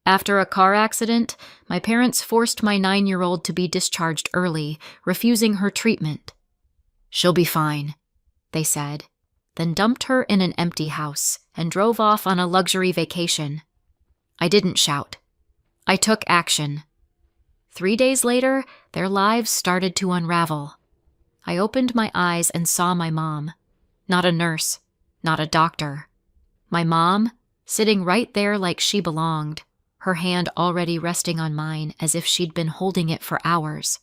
After a car accident, my parents forced my 9-year-old to be discharged early, refusing her treatment. "She'll be fine," they said, then dumped her in an empty house and drove off on a luxury vacation. I didn't shout. I took action. 3 days later, their lives started to unravel. I opened my eyes and saw my mom. Not a nurse, not a doctor. My mom, sitting right there like she belonged, her hand already resting on mine as if she'd been holding it for hours.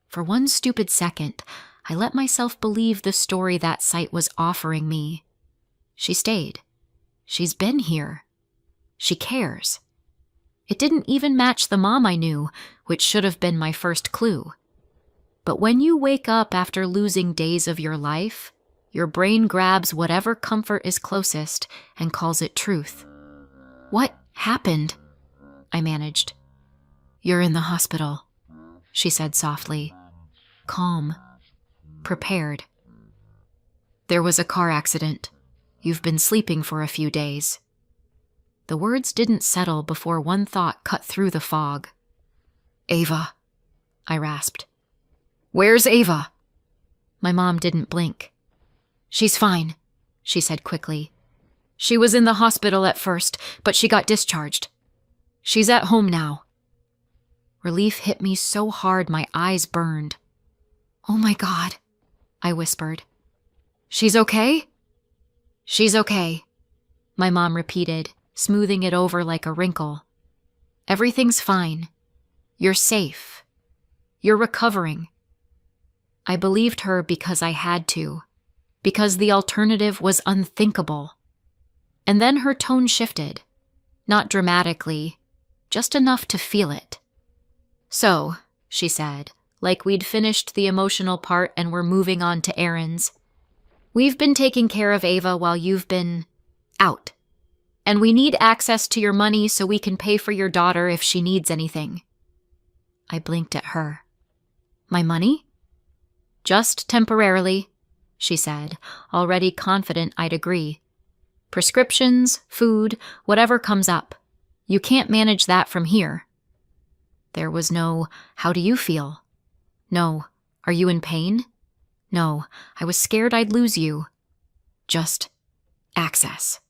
For one stupid second, I let myself believe the story that sight was offering me. She stayed. She's been here. She cares. It didn't even match the mom I knew, which should have been my first clue. But when you wake up after losing days of your life, your brain grabs whatever comfort is closest and calls it truth. "What happened?" I managed. "You're in the hospital," she said softly. Calm. Prepared. "There was a car accident. You've been sleeping for a few days." The words didn't settle before one thought cut through the fog. "Ava," I rasped. "Where's Ava?" My mom didn't blink. "She's fine," she said quickly. "She was in the hospital at first, but she got discharged. She's at home now." Relief hit me so hard my eyes burned. "Oh my God," I whispered. "She's okay?" "She's okay," my mom repeated, smoothing it over like a wrinkle. "Everything's fine. You're safe. You're recovering." I believed her because I had to, because the alternative was unthinkable. And then her tone shifted, not dramatically, just enough to feel it. "So," she said, like we'd finished the emotional part and were moving on to errands, "we've been taking care of Ava while you've been out. And we need access to your money so we can pay for your daughter if she needs anything." I blinked at her. "My money?" "Just temporarily," she said, already confident I'd agree. "Prescriptions, food, whatever comes up. You can't manage that from here." There was no, "How do you feel?" No, "Are you in pain?" No, "I was scared I'd lose you." Just access.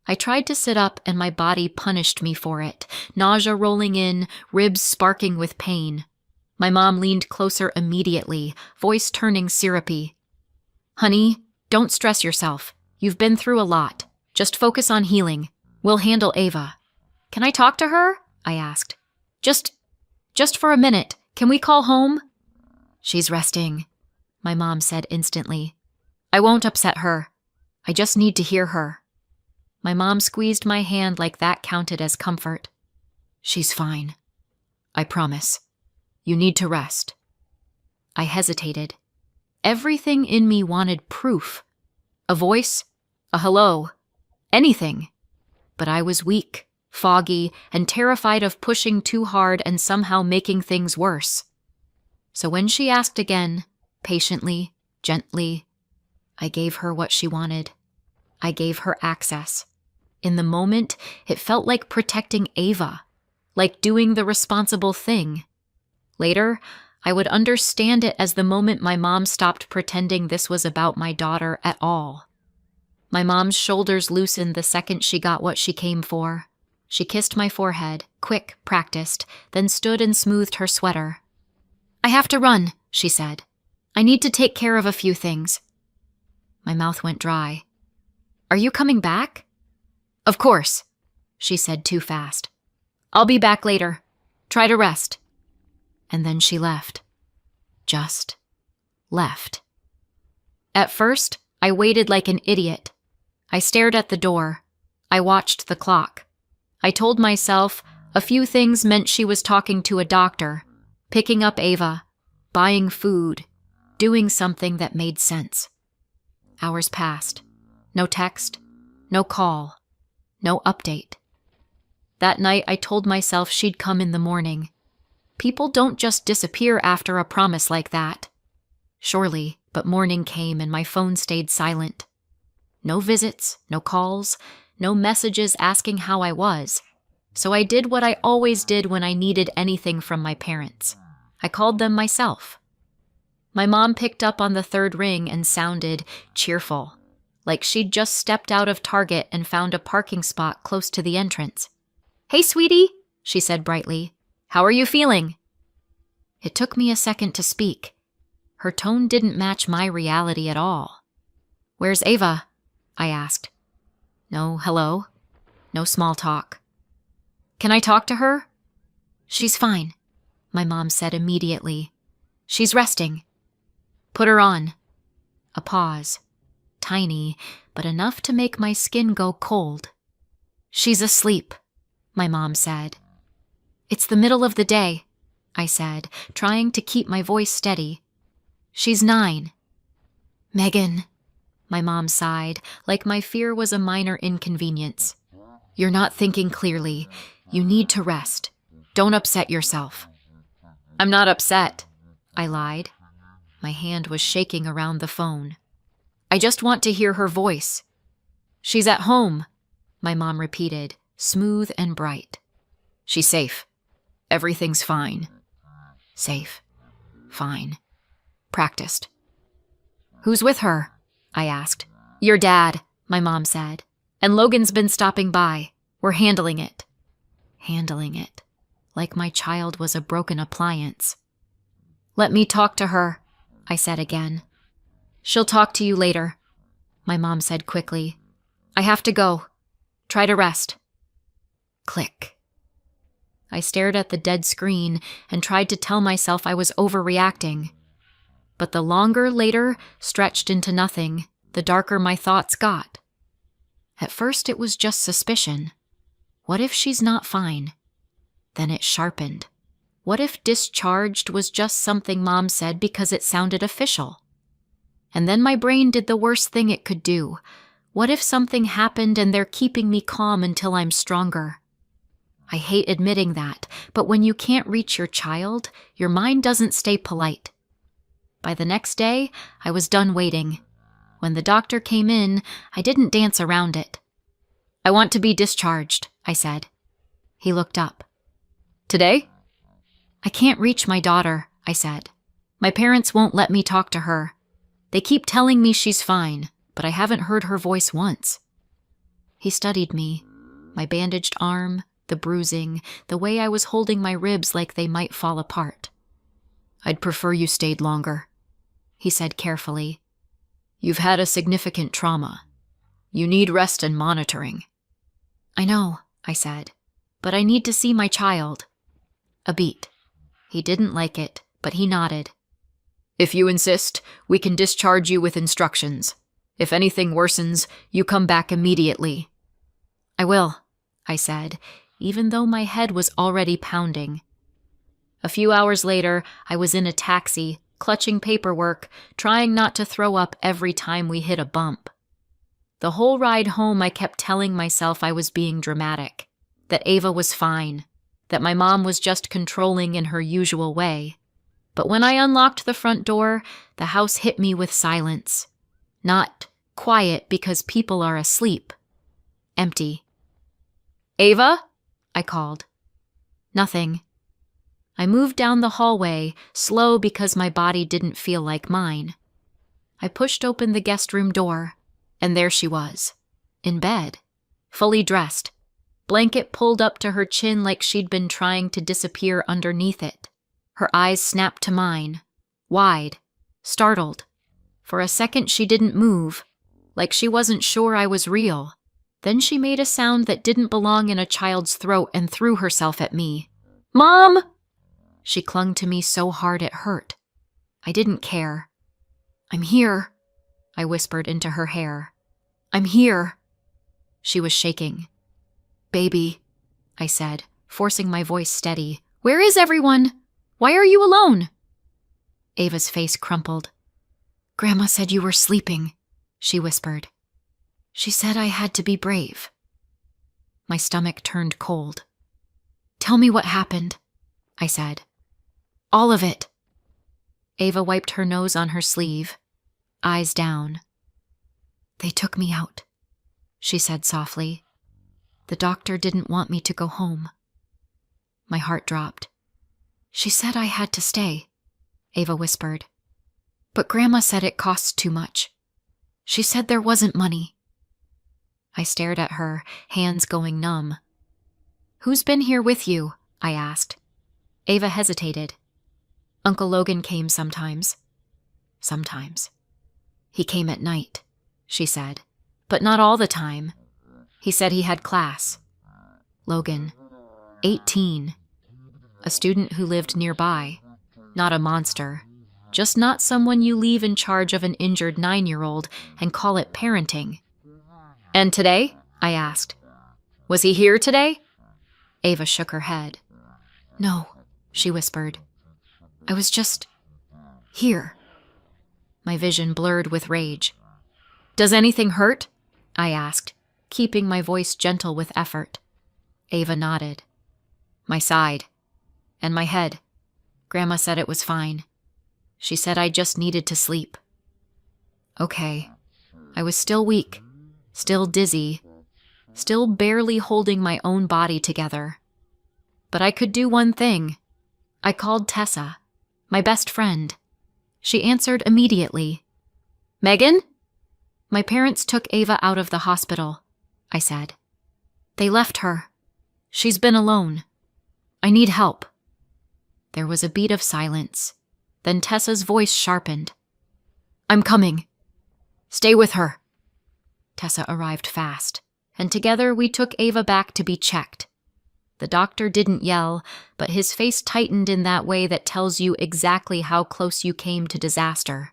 I tried to sit up and my body punished me for it, nausea rolling in, ribs sparking with pain. My mom leaned closer immediately, voice turning syrupy. "Honey, don't stress yourself. You've been through a lot. Just focus on healing. We'll handle Ava." "Can I talk to her?" I asked. Just for a minute. Can we call home?" "She's resting," my mom said instantly. "I won't upset her. I just need to hear her." My mom squeezed my hand like that counted as comfort. "She's fine. I promise. You need to rest." I hesitated. Everything in me wanted proof. A voice, a hello, anything. But I was weak, foggy, and terrified of pushing too hard and somehow making things worse. So when she asked again, patiently, gently, I gave her what she wanted. I gave her access. In the moment, it felt like protecting Ava, like doing the responsible thing. Later, I would understand it as the moment my mom stopped pretending this was about my daughter at all. My mom's shoulders loosened the second she got what she came for. She kissed my forehead, quick, practiced, then stood and smoothed her sweater. "I have to run," she said. "I need to take care of a few things." My mouth went dry. "Are you coming back?" "Of course," she said too fast. "I'll be back later. Try to rest." And then she left. Just left. At first, I waited like an idiot. I stared at the door. I watched the clock. I told myself a few things meant she was talking to a doctor, picking up Ava, buying food, doing something that made sense. Hours passed. No text, no call, no update. That night, I told myself she'd come in the morning. People don't just disappear after a promise like that. Surely, but morning came and my phone stayed silent. No visits, no calls, no messages asking how I was. So I did what I always did when I needed anything from my parents. I called them myself. My mom picked up on the third ring and sounded cheerful, like she'd just stepped out of Target and found a parking spot close to the entrance. "Hey, sweetie," she said brightly. "How are you feeling?" It took me a second to speak. Her tone didn't match my reality at all. "Where's Ava?" I asked. No hello. No small talk. "Can I talk to her?" "She's fine," my mom said immediately. "She's resting." "Put her on." A pause. Tiny, but enough to make my skin go cold. "She's asleep," my mom said. "It's the middle of the day," I said, trying to keep my voice steady. "She's 9. "Megan," my mom sighed, like my fear was a minor inconvenience. "You're not thinking clearly. You need to rest. Don't upset yourself." "I'm not upset," I lied. My hand was shaking around the phone. "I just want to hear her voice." "She's at home," my mom repeated, smooth and bright. "She's safe. Everything's fine." Safe. Fine. Practiced. "Who's with her?" I asked. "Your dad," my mom said. "And Logan's been stopping by. We're handling it." Handling it. Like my child was a broken appliance. "Let me talk to her," I said again. "She'll talk to you later," my mom said quickly. "I have to go. Try to rest." Click. I stared at the dead screen and tried to tell myself I was overreacting. But the longer later stretched into nothing, the darker my thoughts got. At first it was just suspicion. What if she's not fine? Then it sharpened. What if discharged was just something Mom said because it sounded official? And then my brain did the worst thing it could do. What if something happened and they're keeping me calm until I'm stronger? I hate admitting that, but when you can't reach your child, your mind doesn't stay polite. By the next day, I was done waiting. When the doctor came in, I didn't dance around it. "I want to be discharged," I said. He looked up. "Today?" "I can't reach my daughter," I said. "My parents won't let me talk to her. They keep telling me she's fine, but I haven't heard her voice once." He studied me, my bandaged arm, the bruising, the way I was holding my ribs like they might fall apart. "I'd prefer you stayed longer," he said carefully. "You've had a significant trauma. You need rest and monitoring." "I know," I said, "but I need to see my child." A beat. He didn't like it, but he nodded. "If you insist, we can discharge you with instructions. If anything worsens, you come back immediately." "I will," I said, even though my head was already pounding. A few hours later, I was in a taxi, clutching paperwork, trying not to throw up every time we hit a bump. The whole ride home, I kept telling myself I was being dramatic, that Ava was fine, that my mom was just controlling in her usual way. But when I unlocked the front door, the house hit me with silence. Not quiet because people are asleep. Empty. "Ava?" I called. Nothing. I moved down the hallway, slow because my body didn't feel like mine. I pushed open the guest room door, and there she was, in bed, fully dressed, blanket pulled up to her chin like she'd been trying to disappear underneath it. Her eyes snapped to mine, wide, startled. For a second she didn't move, like she wasn't sure I was real. Then she made a sound that didn't belong in a child's throat and threw herself at me. "Mom!" She clung to me so hard it hurt. I didn't care. "I'm here," I whispered into her hair. "I'm here." She was shaking. "Baby," I said, forcing my voice steady. "Where is everyone? Why are you alone?" Ava's face crumpled. "Grandma said you were sleeping," she whispered. "She said I had to be brave." My stomach turned cold. "Tell me what happened," I said. "All of it." Ava wiped her nose on her sleeve, eyes down. "They took me out," she said softly. The doctor didn't want me to go home. My heart dropped. She said I had to stay, Ava whispered. But Grandma said it costs too much. She said there wasn't money. I stared at her, hands going numb. Who's been here with you? I asked. Ava hesitated. Uncle Logan came sometimes. Sometimes. He came at night, she said, but not all the time. He said he had class. Logan, 18. A student who lived nearby. Not a monster. Just not someone you leave in charge of an injured 9-year-old and call it parenting. And today? I asked. Was he here today? Ava shook her head. No, she whispered. I was just here. My vision blurred with rage. Does anything hurt? I asked, keeping my voice gentle with effort. Ava nodded. My side. And my head. Grandma said it was fine. She said I just needed to sleep. Okay. I was still weak, still dizzy, still barely holding my own body together. But I could do one thing. I called Tessa, my best friend. She answered immediately. Megan? My parents took Ava out of the hospital, I said. They left her. She's been alone. I need help. There was a beat of silence. Then Tessa's voice sharpened. I'm coming. Stay with her. Tessa arrived fast, and together we took Ava back to be checked. The doctor didn't yell, but his face tightened in that way that tells you exactly how close you came to disaster.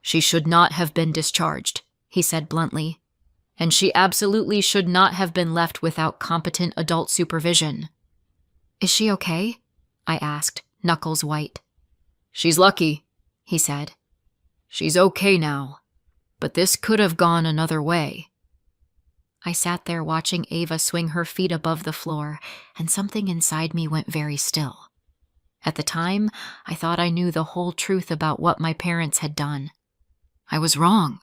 She should not have been discharged, he said bluntly, and she absolutely should not have been left without competent adult supervision. Is she okay? I asked, knuckles white. She's lucky, he said. She's okay now, but this could have gone another way. I sat there watching Ava swing her feet above the floor, and something inside me went very still. At the time, I thought I knew the whole truth about what my parents had done. I was wrong.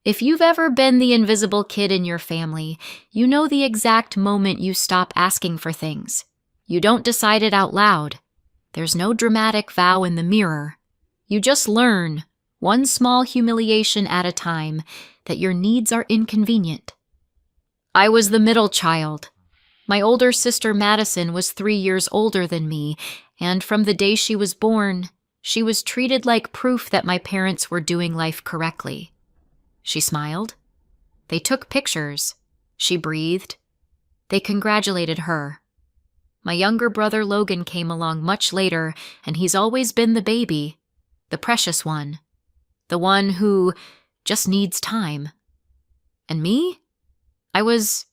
If you've ever been the invisible kid in your family, you know the exact moment you stop asking for things. You don't decide it out loud. There's no dramatic vow in the mirror. You just learn, one small humiliation at a time, that your needs are inconvenient. I was the middle child. My older sister Madison was 3 years older than me, and from the day she was born, she was treated like proof that my parents were doing life correctly. She smiled. They took pictures. She breathed. They congratulated her. My younger brother Logan came along much later, and he's always been the baby, the precious one, the one who just needs time. And me? I was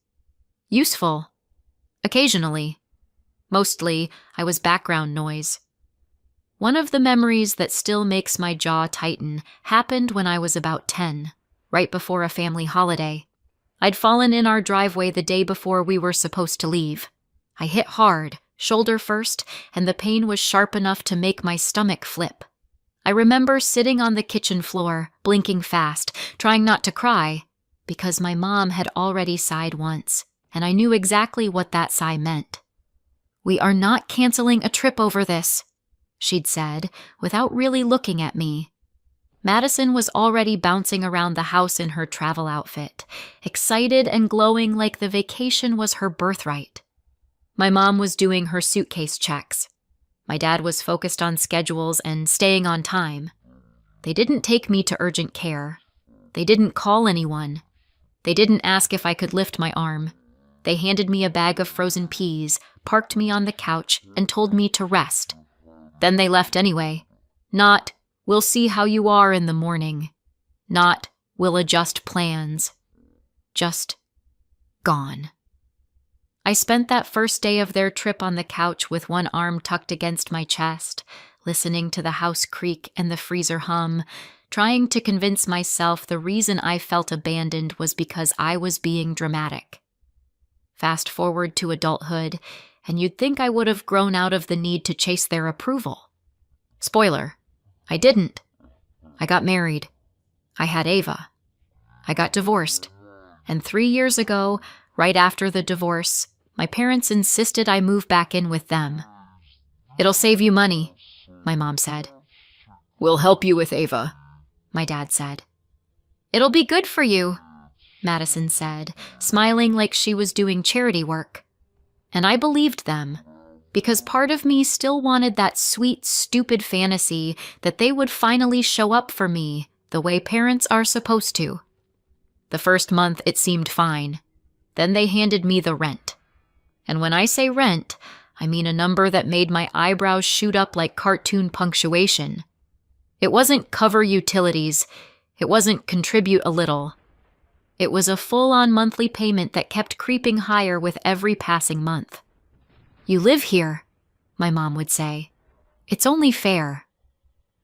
useful. Occasionally. Mostly, I was background noise. One of the memories that still makes my jaw tighten happened when I was about 10, right before a family holiday. I'd fallen in our driveway the day before we were supposed to leave. I hit hard, shoulder first, and the pain was sharp enough to make my stomach flip. I remember sitting on the kitchen floor, blinking fast, trying not to cry, because my mom had already sighed once, and I knew exactly what that sigh meant. We are not canceling a trip over this, she'd said, without really looking at me. Madison was already bouncing around the house in her travel outfit, excited and glowing like the vacation was her birthright. My mom was doing her suitcase checks. My dad was focused on schedules and staying on time. They didn't take me to urgent care. They didn't call anyone. They didn't ask if I could lift my arm. They handed me a bag of frozen peas, parked me on the couch, and told me to rest. Then they left anyway. Not, we'll see how you are in the morning. Not, we'll adjust plans. Just gone. I spent that first day of their trip on the couch with one arm tucked against my chest, listening to the house creak and the freezer hum, trying to convince myself the reason I felt abandoned was because I was being dramatic. Fast forward to adulthood, and you'd think I would have grown out of the need to chase their approval. Spoiler, I didn't. I got married. I had Ava. I got divorced. And 3 years ago, Right after the divorce, my parents insisted I move back in with them. "It'll save you money," my mom said. "We'll help you with Ava," my dad said. "It'll be good for you," Madison said, smiling like she was doing charity work. And I believed them, because part of me still wanted that sweet, stupid fantasy that they would finally show up for me the way parents are supposed to. The first month it seemed fine. Then they handed me the rent. And when I say rent, I mean a number that made my eyebrows shoot up like cartoon punctuation. It wasn't cover utilities. It wasn't contribute a little. It was a full-on monthly payment that kept creeping higher with every passing month. "You live here," my mom would say. "It's only fair."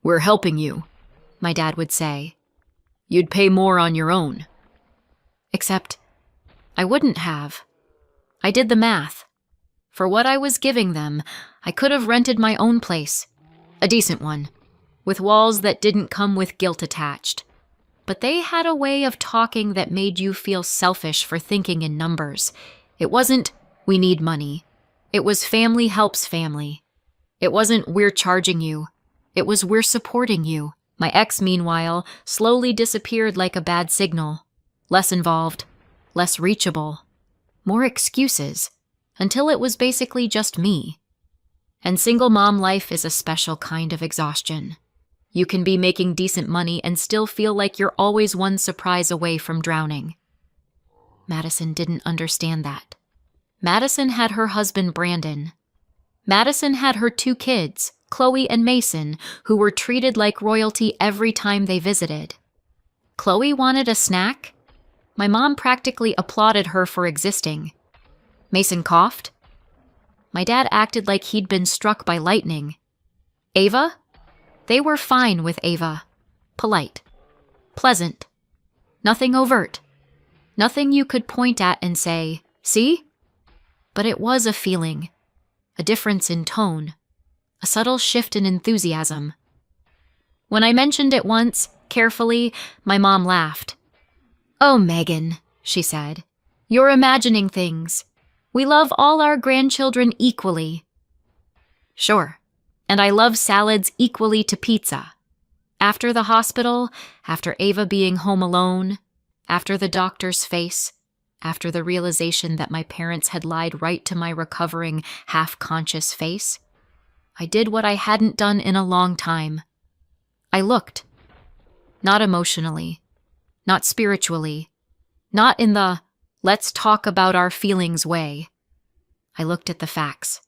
"We're helping you," my dad would say. "You'd pay more on your own." Except I wouldn't have. I did the math. For what I was giving them, I could have rented my own place, a decent one, with walls that didn't come with guilt attached. But they had a way of talking that made you feel selfish for thinking in numbers. It wasn't, "We need money." It was family helps family. It wasn't, "We're charging you." It was, "We're supporting you." My ex, meanwhile, slowly disappeared like a bad signal. Less involved, less reachable, more excuses, until it was basically just me. And single mom life is a special kind of exhaustion. You can be making decent money and still feel like you're always one surprise away from drowning. Madison didn't understand that. Madison had her husband, Brandon. Madison had her 2 kids, Chloe and Mason, who were treated like royalty every time they visited. Chloe wanted a snack? My mom practically applauded her for existing. Mason coughed. My dad acted like he'd been struck by lightning. Ava? They were fine with Ava. Polite. Pleasant. Nothing overt. Nothing you could point at and say, "See?" But it was a feeling. A difference in tone. A subtle shift in enthusiasm. When I mentioned it once, carefully, my mom laughed. "Oh, Megan," she said, "you're imagining things. We love all our grandchildren equally." Sure, and I love salads equally to pizza. After the hospital, after Ava being home alone, after the doctor's face, after the realization that my parents had lied right to my recovering, half-conscious face, I did what I hadn't done in a long time. I looked. Not emotionally. Not spiritually. Not in the, "let's talk about our feelings" way. I looked at the facts.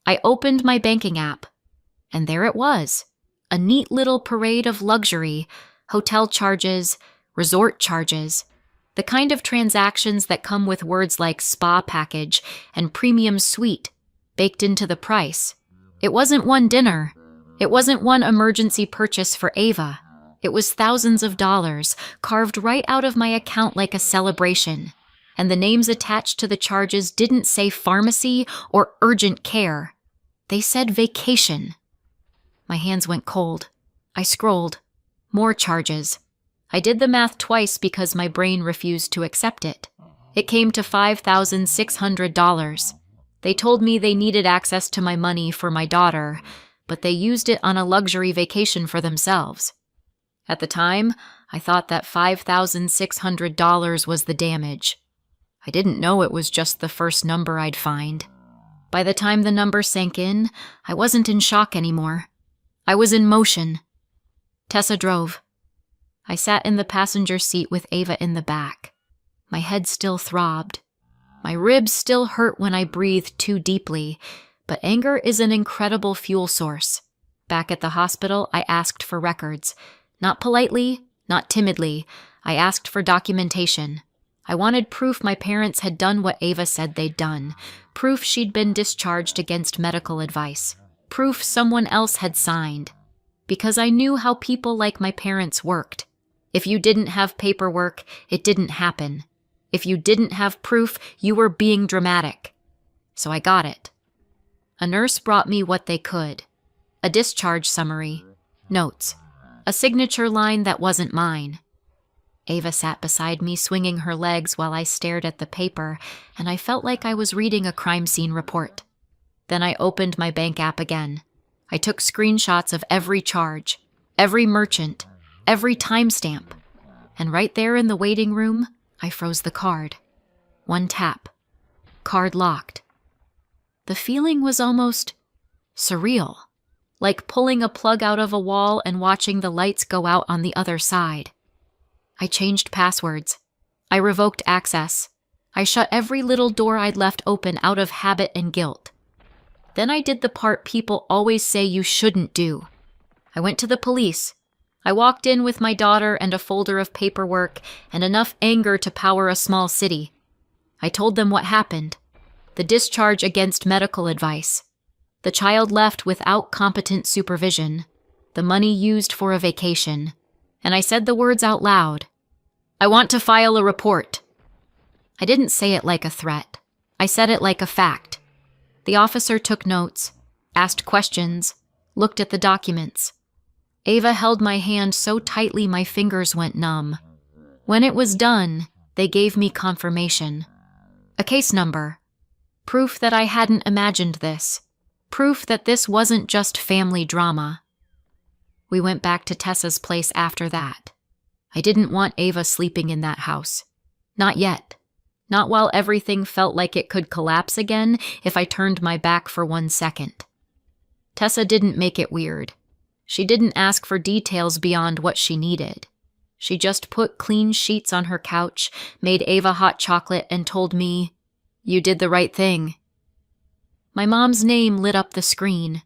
I opened my banking app. And there it was. A neat little parade of luxury, hotel charges, resort charges, the kind of transactions that come with words like spa package and premium suite baked into the price. It wasn't one dinner. It wasn't one emergency purchase for Ava. It was thousands of dollars, carved right out of my account like a celebration. And the names attached to the charges didn't say pharmacy or urgent care. They said vacation. My hands went cold. I scrolled. More charges. I did the math twice because my brain refused to accept it. It came to $5,600. They told me they needed access to my money for my daughter, but they used it on a luxury vacation for themselves. At the time, I thought that $5,600 was the damage. I didn't know it was just the first number I'd find. By the time the number sank in, I wasn't in shock anymore. I was in motion. Tessa drove. I sat in the passenger seat with Ava in the back. My head still throbbed. My ribs still hurt when I breathed too deeply, but anger is an incredible fuel source. Back at the hospital, I asked for records. Not politely, not timidly. I asked for documentation. I wanted proof my parents had done what Ava said they'd done. Proof she'd been discharged against medical advice. Proof someone else had signed. Because I knew how people like my parents worked. If you didn't have paperwork, it didn't happen. If you didn't have proof, you were being dramatic. So I got it. A nurse brought me what they could. A discharge summary. Notes. A signature line that wasn't mine. Ava sat beside me, swinging her legs while I stared at the paper, and I felt like I was reading a crime scene report. Then I opened my bank app again. I took screenshots of every charge, every merchant, every timestamp, and right there in the waiting room, I froze the card. One tap. Card locked. The feeling was almost surreal, like pulling a plug out of a wall and watching the lights go out on the other side. I changed passwords. I revoked access. I shut every little door I'd left open out of habit and guilt. Then I did the part people always say you shouldn't do. I went to the police. I walked in with my daughter and a folder of paperwork and enough anger to power a small city. I told them what happened. The discharge against medical advice. The child left without competent supervision. The money used for a vacation. And I said the words out loud. I want to file a report. I didn't say it like a threat. I said it like a fact. The officer took notes, asked questions, looked at the documents. Ava held my hand so tightly my fingers went numb. When it was done, they gave me confirmation. A case number. Proof that I hadn't imagined this. Proof that this wasn't just family drama. We went back to Tessa's place after that. I didn't want Ava sleeping in that house. Not yet. Not while everything felt like it could collapse again if I turned my back for 1 second. Tessa didn't make it weird. She didn't ask for details beyond what she needed. She just put clean sheets on her couch, made Ava hot chocolate, and told me, "You did the right thing." My mom's name lit up the screen.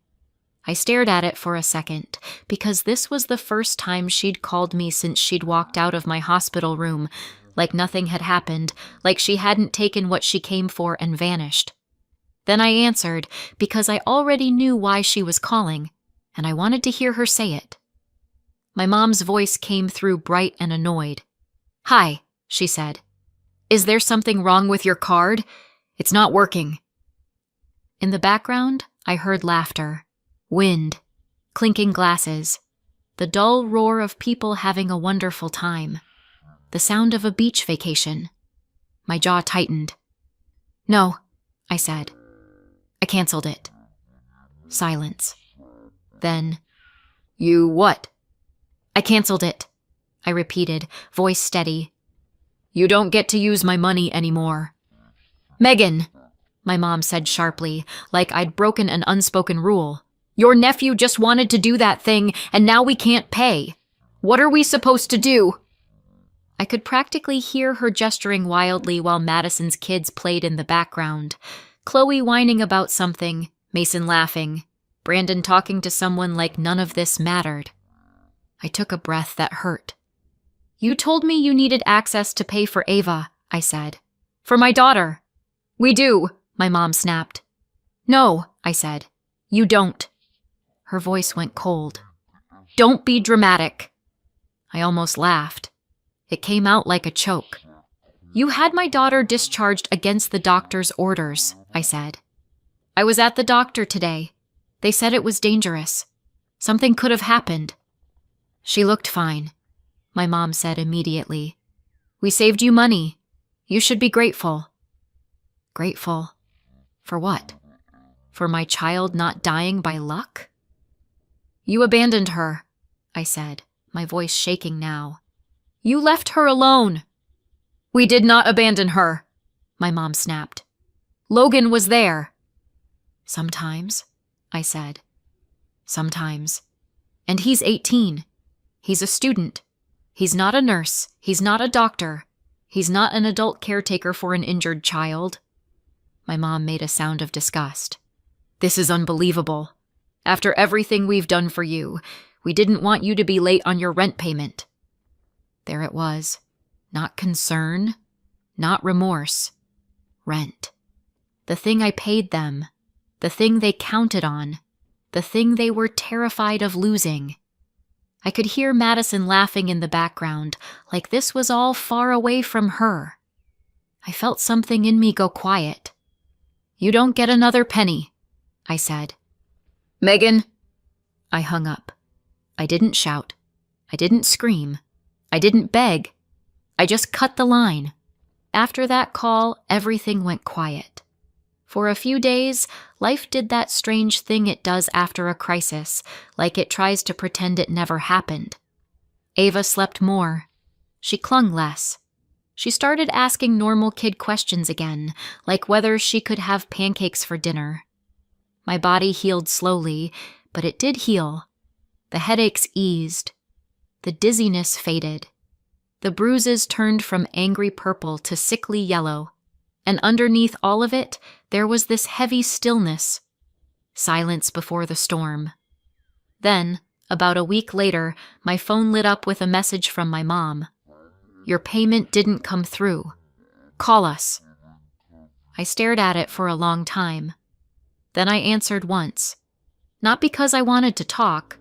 I stared at it for a second, because this was the first time she'd called me since she'd walked out of my hospital room, like nothing had happened, like she hadn't taken what she came for and vanished. Then I answered, because I already knew why she was calling, and I wanted to hear her say it. My mom's voice came through bright and annoyed. "Hi," she said. "Is there something wrong with your card? It's not working." In the background, I heard laughter, wind, clinking glasses, the dull roar of people having a wonderful time, the sound of a beach vacation. My jaw tightened. "No," I said. "I canceled it." Silence. Then, "You what?" "I canceled it," I repeated, voice steady. "You don't get to use my money anymore." "Megan," my mom said sharply, like I'd broken an unspoken rule. "Your nephew just wanted to do that thing, and now we can't pay. What are we supposed to do?" I could practically hear her gesturing wildly while Madison's kids played in the background. Chloe whining about something, Mason laughing, Brandon talking to someone like none of this mattered. I took a breath that hurt. "You told me you needed access to pay for Ava," I said. "For my daughter." "We do," my mom snapped. "No," I said. "You don't." Her voice went cold. "Don't be dramatic." I almost laughed. It came out like a choke. "You had my daughter discharged against the doctor's orders," I said. "I was at the doctor today. They said it was dangerous. Something could have happened." "She looked fine," my mom said immediately. "We saved you money. You should be grateful." Grateful? For what? For my child not dying by luck? "You abandoned her," I said, my voice shaking now. "You left her alone." "We did not abandon her," my mom snapped. "Logan was there." "Sometimes," I said. "Sometimes. And he's 18. He's a student. He's not a nurse. He's not a doctor. He's not an adult caretaker for an injured child." My mom made a sound of disgust. "This is unbelievable. After everything we've done for you, we didn't want you to be late on your rent payment." There it was. Not concern, not remorse. Rent. The thing I paid them. The thing they counted on. The thing they were terrified of losing. I could hear Madison laughing in the background, like this was all far away from her. I felt something in me go quiet. "You don't get another penny," I said. "Megan." I hung up. I didn't shout. I didn't scream. I didn't beg. I just cut the line. After that call, everything went quiet. For a few days, life did that strange thing it does after a crisis, like it tries to pretend it never happened. Ava slept more. She clung less. She started asking normal kid questions again, like whether she could have pancakes for dinner. My body healed slowly, but it did heal. The headaches eased. The dizziness faded. The bruises turned from angry purple to sickly yellow, and underneath all of it, there was this heavy stillness. Silence before the storm. Then, about a week later, my phone lit up with a message from my mom. "Your payment didn't come through. Call us." I stared at it for a long time. Then I answered once. Not because I wanted to talk,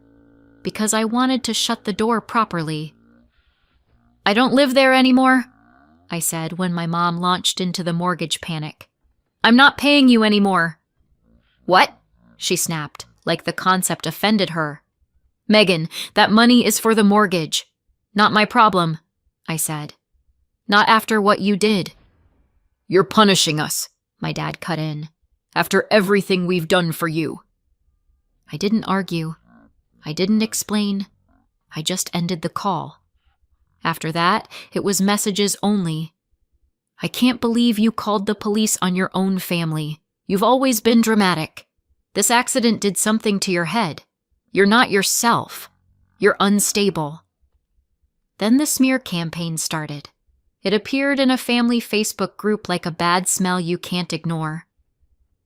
because I wanted to shut the door properly. "I don't live there anymore," I said when my mom launched into the mortgage panic. "I'm not paying you anymore." "What?" she snapped, like the concept offended her. "Megan, that money is for the mortgage. Not my problem," I said. "Not after what you did." "You're punishing us," my dad cut in, "after everything we've done for you." I didn't argue. I didn't explain. I just ended the call. After that, it was messages only. "I can't believe you called the police on your own family. You've always been dramatic. This accident did something to your head. You're not yourself. You're unstable." Then the smear campaign started. It appeared in a family Facebook group like a bad smell you can't ignore.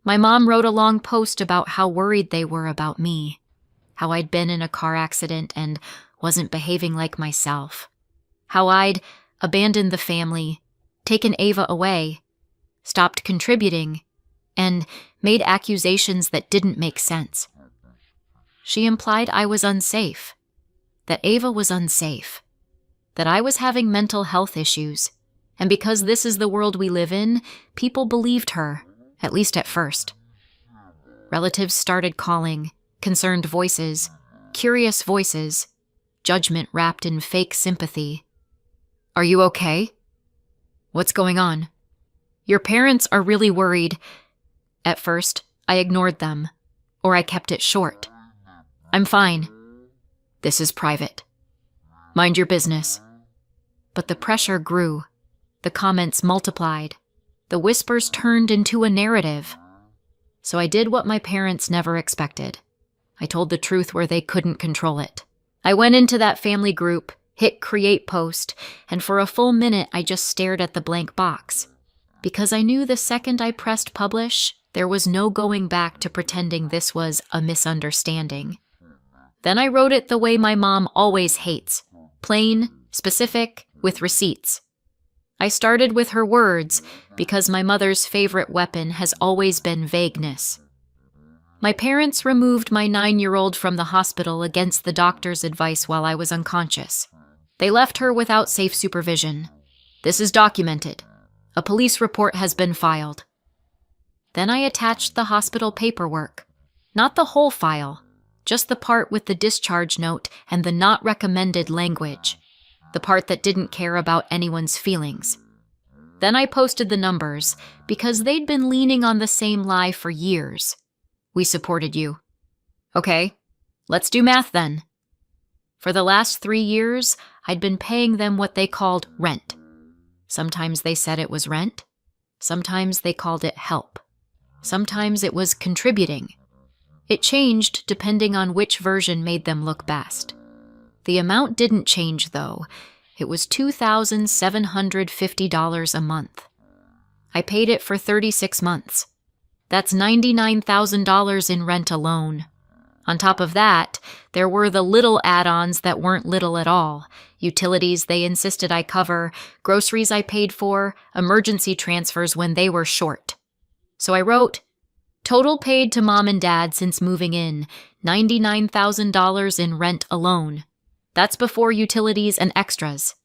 My mom wrote a long post about how worried they were about me, how I'd been in a car accident and wasn't behaving like myself, how I'd abandoned the family, taken Ava away, stopped contributing, and made accusations that didn't make sense. She implied I was unsafe, that Ava was unsafe, that I was having mental health issues, and because this is the world we live in, people believed her, at least at first. Relatives started calling, concerned voices, curious voices, judgment wrapped in fake sympathy. "Are you okay? What's going on? Your parents are really worried." At first, I ignored them, or I kept it short. "I'm fine. This is private. Mind your business." But the pressure grew. The comments multiplied. The whispers turned into a narrative. So I did what my parents never expected. I told the truth where they couldn't control it. I went into that family group, hit create post, and for a full minute I just stared at the blank box. Because I knew the second I pressed publish, there was no going back to pretending this was a misunderstanding. Then I wrote it the way my mom always hates, plain, specific, with receipts. I started with her words because my mother's favorite weapon has always been vagueness. My parents removed my 9-year-old from the hospital against the doctor's advice while I was unconscious. They left her without safe supervision. This is documented. A police report has been filed. Then I attached the hospital paperwork. Not the whole file, just the part with the discharge note and the not recommended language. The part that didn't care about anyone's feelings. Then I posted the numbers, because they'd been leaning on the same lie for years. "We supported you." "Okay, let's do math then." For the last 3 years, I'd been paying them what they called rent. Sometimes they said it was rent. Sometimes they called it help. Sometimes it was contributing. It changed depending on which version made them look best. The amount didn't change, though. It was $2,750 a month. I paid it for 36 months. That's $99,000 in rent alone. On top of that, there were the little add-ons that weren't little at all. Utilities they insisted I cover, groceries I paid for, emergency transfers when they were short. So I wrote, total paid to mom and dad since moving in, $99,000 in rent alone. That's before utilities and extras.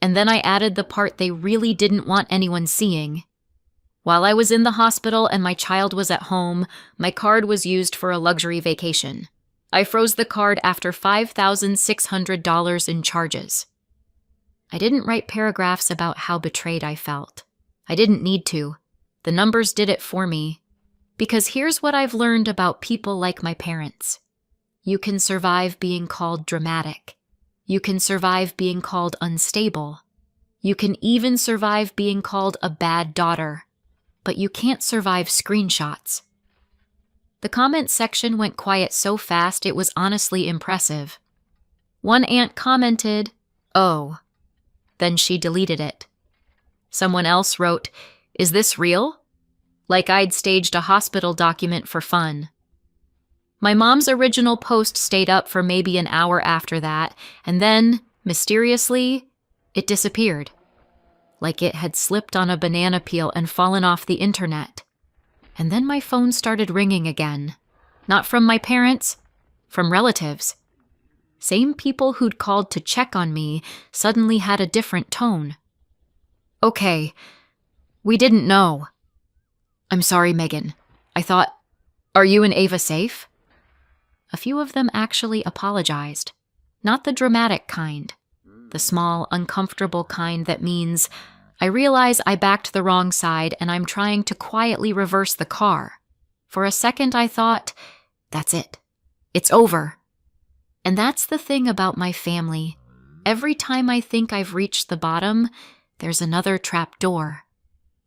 And then I added the part they really didn't want anyone seeing. While I was in the hospital and my child was at home, my card was used for a luxury vacation. I froze the card after $5,600 in charges. I didn't write paragraphs about how betrayed I felt. I didn't need to. The numbers did it for me. Because here's what I've learned about people like my parents. You can survive being called dramatic. You can survive being called unstable. You can even survive being called a bad daughter. But you can't survive screenshots. The comment section went quiet so fast it was honestly impressive. One aunt commented, "Oh." Then she deleted it. Someone else wrote, "Is this real?" Like I'd staged a hospital document for fun. My mom's original post stayed up for maybe an hour after that, and then, mysteriously, it disappeared. Like it had slipped on a banana peel and fallen off the internet. And then my phone started ringing again. Not from my parents, from relatives. Same people who'd called to check on me suddenly had a different tone. "Okay, we didn't know. I'm sorry, Megan. I thought, are you and Ava safe?" A few of them actually apologized. Not the dramatic kind. The small, uncomfortable kind that means, I realize I backed the wrong side and I'm trying to quietly reverse the car. For a second I thought, that's it. It's over. And that's the thing about my family. Every time I think I've reached the bottom, there's another trap door.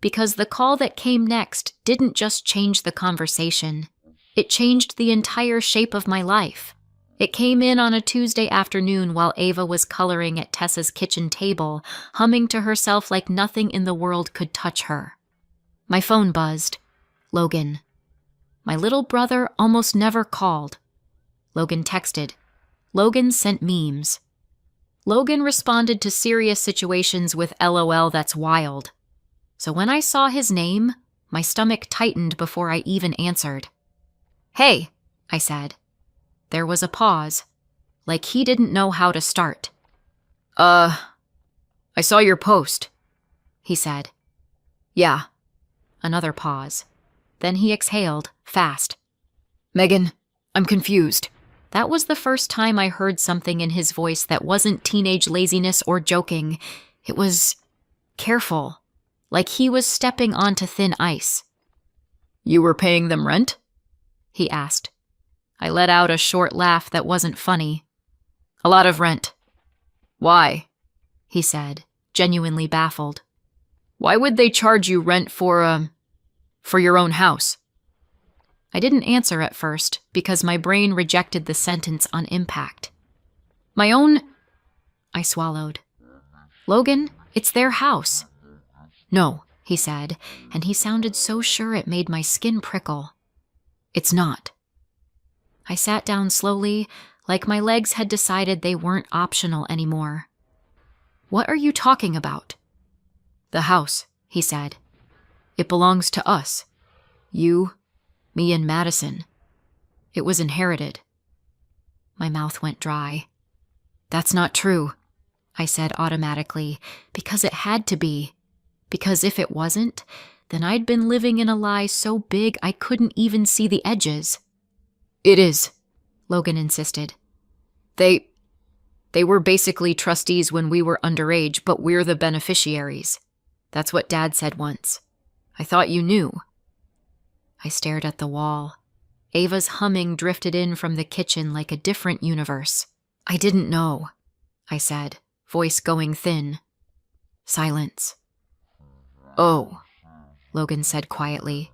Because the call that came next didn't just change the conversation. It changed the entire shape of my life. It came in on a Tuesday afternoon while Ava was coloring at Tessa's kitchen table, humming to herself like nothing in the world could touch her. My phone buzzed. Logan. My little brother almost never called. Logan texted. Logan sent memes. Logan responded to serious situations with LOL, that's wild. So when I saw his name, my stomach tightened before I even answered. "Hey," I said. There was a pause, like he didn't know how to start. I saw your post," he said. "Yeah." Another pause. Then he exhaled, fast. "Megan, I'm confused." That was the first time I heard something in his voice that wasn't teenage laziness or joking. It was careful, like he was stepping onto thin ice. "You were paying them rent?" he asked. I let out a short laugh that wasn't funny. "A lot of rent." "Why?" he said, genuinely baffled. "Why would they charge you rent for your own house?" I didn't answer at first because my brain rejected the sentence on impact. "My own—" I swallowed. "Logan, it's their house." "No," he said, and he sounded so sure it made my skin prickle. "It's not." I sat down slowly, like my legs had decided they weren't optional anymore. "What are you talking about?" "The house," he said. "It belongs to us. You, me, and Madison. It was inherited." My mouth went dry. "That's not true," I said automatically, because it had to be. Because if it wasn't, then I'd been living in a lie so big I couldn't even see the edges. "It is," Logan insisted. They were basically trustees when we were underage, but we're the beneficiaries. That's what Dad said once. I thought you knew." I stared at the wall. Ava's humming drifted in from the kitchen like a different universe. "I didn't know," I said, voice going thin. Silence. "Oh," Logan said quietly.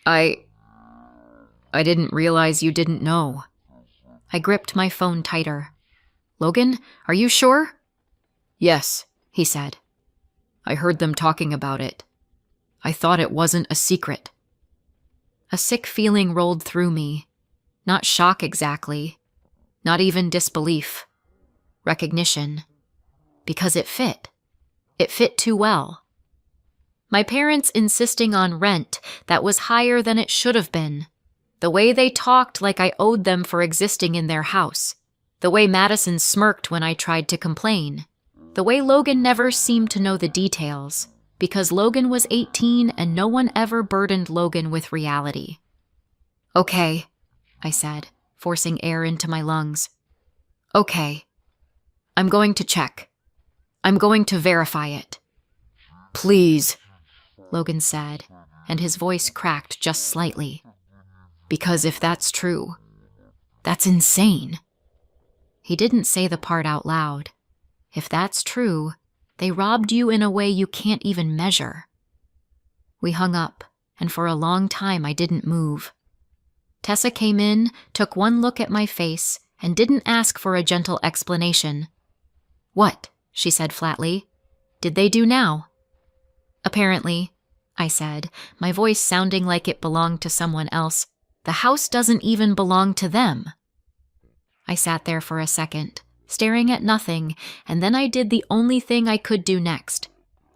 I didn't realize you didn't know." I gripped my phone tighter. "Logan, are you sure?" "Yes," he said. "I heard them talking about it. I thought it wasn't a secret." A sick feeling rolled through me. Not shock exactly. Not even disbelief. Recognition. Because it fit. It fit too well. My parents insisting on rent that was higher than it should have been. The way they talked like I owed them for existing in their house. The way Madison smirked when I tried to complain. The way Logan never seemed to know the details, because Logan was 18 and no one ever burdened Logan with reality. "Okay," I said, forcing air into my lungs. "Okay. I'm going to check." I'm going to verify it." "Please," Logan said, and his voice cracked just slightly. "Because if that's true, that's insane." He didn't say the part out loud. If that's true, they robbed you in a way you can't even measure. We hung up, and for a long time I didn't move. Tessa came in, took one look at my face, and didn't ask for a gentle explanation. "What?" she said flatly. "Did they do now?" "Apparently," I said, my voice sounding like it belonged to someone else. "The house doesn't even belong to them." I sat there for a second, staring at nothing, and then I did the only thing I could do next.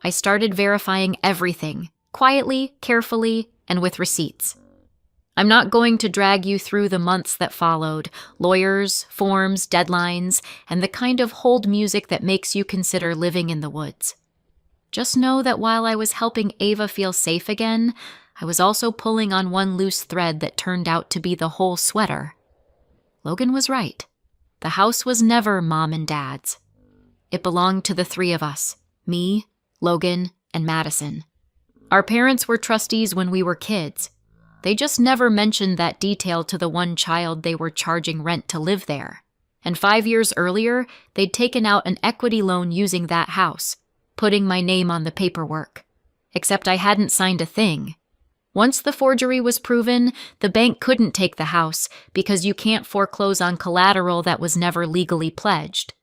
I started verifying everything, quietly, carefully, and with receipts. I'm not going to drag you through the months that followed, lawyers, forms, deadlines, and the kind of hold music that makes you consider living in the woods. Just know that while I was helping Ava feel safe again, I was also pulling on one loose thread that turned out to be the whole sweater. Logan was right. The house was never Mom and Dad's. It belonged to the three of us, me, Logan, and Madison. Our parents were trustees when we were kids. They just never mentioned that detail to the one child they were charging rent to live there. And 5 years earlier, they'd taken out an equity loan using that house, putting my name on the paperwork. Except I hadn't signed a thing. Once the forgery was proven, the bank couldn't take the house because you can't foreclose on collateral that was never legally pledged.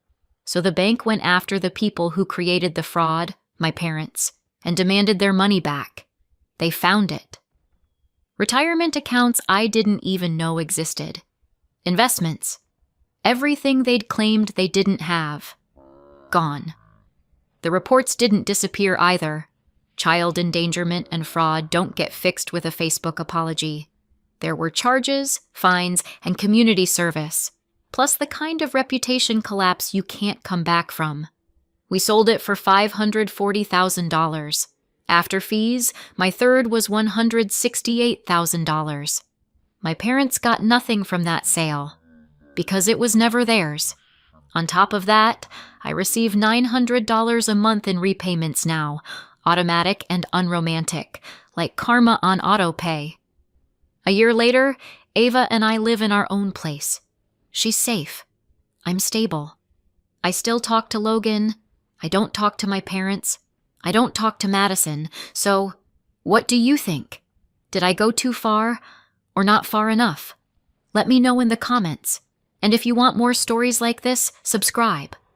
So the bank went after the people who created the fraud, my parents, and demanded their money back. They found it. Retirement accounts I didn't even know existed. Investments. Everything they'd claimed they didn't have. Gone. The reports didn't disappear either. Child endangerment and fraud don't get fixed with a Facebook apology. There were charges, fines, and community service, plus the kind of reputation collapse you can't come back from. We sold it for $540,000. After fees, my third was $168,000. My parents got nothing from that sale, because it was never theirs. On top of that, I receive $900 a month in repayments now, automatic and unromantic, like karma on auto-pay. A year later, Ava and I live in our own place. She's safe. I'm stable. I still talk to Logan. I don't talk to my parents. I don't talk to Madison. So, what do you think? Did I go too far or not far enough? Let me know in the comments. And if you want more stories like this, subscribe.